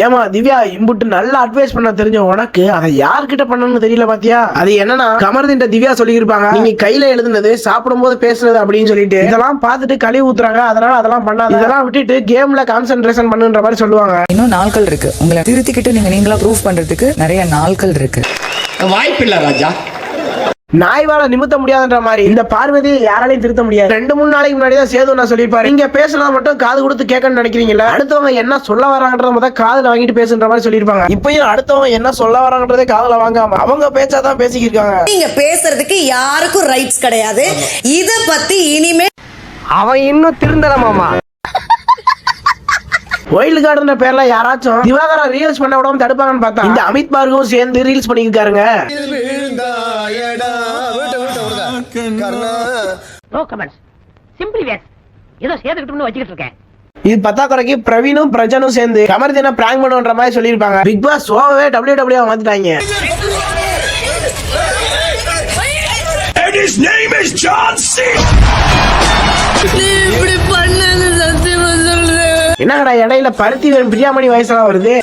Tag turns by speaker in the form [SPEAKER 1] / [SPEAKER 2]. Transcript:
[SPEAKER 1] ஏமா திவ்யா இம்புட்டு நல்ல அட்வைஸ் பண்ண தெரிஞ்ச உனக்கு அதை யார்கிட்ட பண்ணணும்னு தெரியல பாத்தியா? அது என்னன்னா கமர்தின்ட்ட திவ்யா சொல்லியிருப்பாங்க, நீங்க கையில எழுதுனது சாப்பிடும் போது பேசுறது அப்படின்னு சொல்லிட்டு இதெல்லாம் பார்த்துட்டு கழுவி ஊத்துறாங்க. அதனால அதெல்லாம் பண்ணாத, இதெல்லாம் விட்டுட்டு கேம்ல கான்சென்ட்ரேஷன் பண்ணுன்ற மாதிரி சொல்லுவாங்க.
[SPEAKER 2] இன்னும் நாட்கள் இருக்கு, உங்களை திருத்திக்கிட்டு நீங்களா ப்ரூவ் பண்றதுக்கு நிறைய நாட்கள் இருக்கு.
[SPEAKER 3] வாய்ப்பில்லை ராஜா.
[SPEAKER 1] நாய்வால நிமித்த முடியாதுன்ற மாதிரி இந்த பார்வதியை யாராலையும் திருத்த முடியாது. 2-3 நாளைக்கு முன்னாடி தான் சேது நான் சொல்லியிருப்பாரு, நீங்க பேசுறத மட்டும் காது கொடுத்து கேட்கணும்னு நினைக்கிறீங்களா, அடுத்தவங்க என்ன சொல்ல வராங்கன்றத மட்டும் காதுல வாங்கிட்டு பேசுன்ற மாதிரி சொல்லியிருப்பாங்க. இப்பயும் அடுத்தவங்க என்ன சொல்ல வராங்கன்றதே காதுல வாங்காம அவங்க பேச்சாதான் பேசிக்கிருக்காங்க.
[SPEAKER 4] நீங்க பேசுறதுக்கு யாருக்கும் ரைட்ஸ் கிடையாது. இத பத்தி இனிமே
[SPEAKER 1] அவன் இன்னும் திருந்தலமாமா. ஒயில்ட் கார்டுன்ற பேர்ல யாராச்சும் திவாகரா ரீல்ஸ் பண்ண விடாம தடுப்பாங்கன்னு பார்த்தா இந்த அமித் பார்கவும் சேர்ந்து ரீல்ஸ் பண்ணிருக்காருங்க. இது பத்தாக்குறைக்கு பிரவீனும் பிரஜனும் சேர்ந்து கமர்தினை பிராங்க் பண்ணுன்ற மாதிரி சொல்லியிருப்பாங்க. பிக் பாஸ் ஷோவே WWE மாத்திட்டாங்க. என்னங்கடா இடையில பருத்தி பிரியாமணி வயசுலாம் வருது.